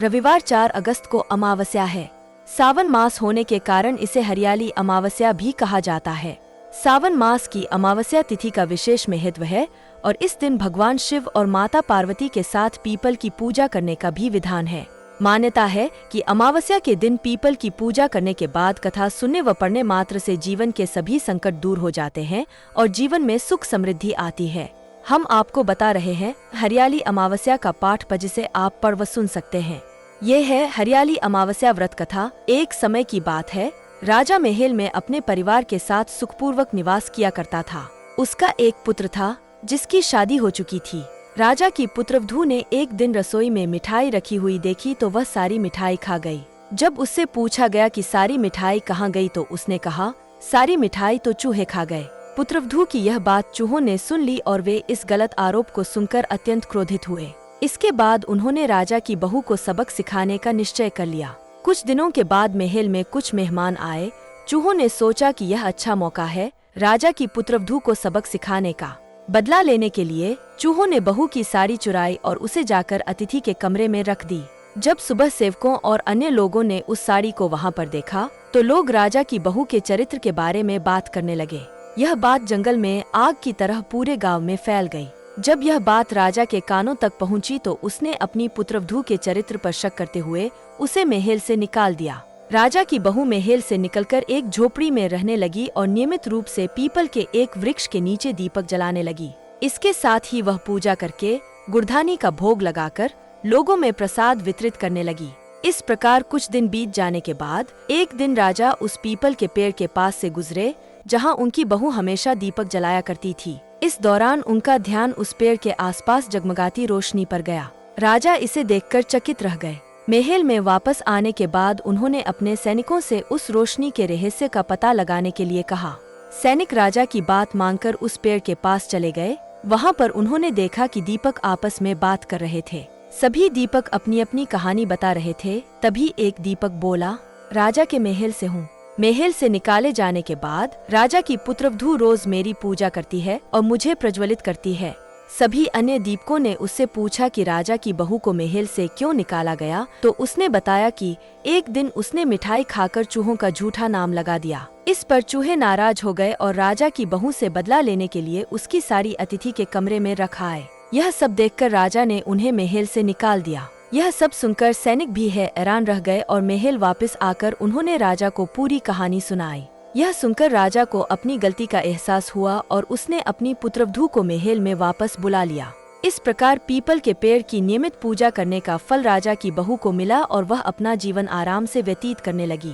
रविवार 4 अगस्त को अमावस्या है। सावन मास होने के कारण इसे हरियाली अमावस्या भी कहा जाता है। सावन मास की अमावस्या तिथि का विशेष महत्व है और इस दिन भगवान शिव और माता पार्वती के साथ पीपल की पूजा करने का भी विधान है। मान्यता है कि अमावस्या के दिन पीपल की पूजा करने के बाद कथा सुनने व पढ़ने मात्र से जीवन के सभी संकट दूर हो जाते हैं और जीवन में सुख समृद्धि आती है। हम आपको बता रहे हैं हरियाली अमावस्या का पाठ जिसे आप पढ़ व सुन सकते हैं। ये है हरियाली अमावस्या व्रत कथा। एक समय की बात है, राजा महल में अपने परिवार के साथ सुखपूर्वक निवास किया करता था। उसका एक पुत्र था जिसकी शादी हो चुकी थी। राजा की पुत्रवधू ने एक दिन रसोई में मिठाई रखी हुई देखी तो वह सारी मिठाई खा गई। जब उससे पूछा गया कि सारी मिठाई कहाँ गई तो उसने कहा, सारी मिठाई तो चूहे खा गए। पुत्रवधू की यह बात चूहों ने सुन ली और वे इस गलत आरोप को सुनकर अत्यंत क्रोधित हुए। इसके बाद उन्होंने राजा की बहू को सबक सिखाने का निश्चय कर लिया। कुछ दिनों के बाद महल में कुछ मेहमान आए। चूहों ने सोचा कि यह अच्छा मौका है राजा की पुत्रवधू को सबक सिखाने का। बदला लेने के लिए चूहों ने बहू की साड़ी चुराई और उसे जाकर अतिथि के कमरे में रख दी। जब सुबह सेवकों और अन्य लोगों ने उस साड़ी को वहां पर देखा तो लोग राजा की बहू के चरित्र के बारे में बात करने लगे। यह बात जंगल में आग की तरह पूरे गांव में फैल गई। जब यह बात राजा के कानों तक पहुंची तो उसने अपनी पुत्रवधू के चरित्र पर शक करते हुए उसे महल से निकाल दिया। राजा की बहू महल से निकलकर एक झोपड़ी में रहने लगी और नियमित रूप से पीपल के एक वृक्ष के नीचे दीपक जलाने लगी। इसके साथ ही वह पूजा करके गुड़धानी का भोग लगाकर लोगों में प्रसाद वितरित करने लगी। इस प्रकार कुछ दिन बीत जाने के बाद एक दिन राजा उस पीपल के पेड़ के पास से गुजरे जहाँ उनकी बहू हमेशा दीपक जलाया करती थी। इस दौरान उनका ध्यान उस पेड़ के आसपास जगमगाती रोशनी पर गया। राजा इसे देखकर चकित रह गए। महल में वापस आने के बाद उन्होंने अपने सैनिकों से उस रोशनी के रहस्य का पता लगाने के लिए कहा। सैनिक राजा की बात मानकर उस पेड़ के पास चले गए। वहाँ पर उन्होंने देखा कि दीपक आपस में बात कर रहे थे। सभी दीपक अपनी अपनी कहानी बता रहे थे। तभी एक दीपक बोला, राजा के महल से हूँ। महल से निकाले जाने के बाद राजा की पुत्रवधू रोज मेरी पूजा करती है और मुझे प्रज्वलित करती है। सभी अन्य दीपकों ने उससे पूछा कि राजा की बहू को महल से क्यों निकाला गया तो उसने बताया कि एक दिन उसने मिठाई खाकर चूहों का झूठा नाम लगा दिया। इस पर चूहे नाराज हो गए और राजा की बहू से बदला लेने के लिए उसकी सारी अतिथि के कमरे में रख आए। यह सब देखकर राजा ने उन्हें महल से निकाल दिया। यह सब सुनकर सैनिक भी हैरान रह गए और महल वापस आकर उन्होंने राजा को पूरी कहानी सुनाई। यह सुनकर राजा को अपनी गलती का एहसास हुआ और उसने अपनी पुत्रवधू को महल में वापस बुला लिया। इस प्रकार पीपल के पेड़ की नियमित पूजा करने का फल राजा की बहू को मिला और वह अपना जीवन आराम से व्यतीत करने लगी।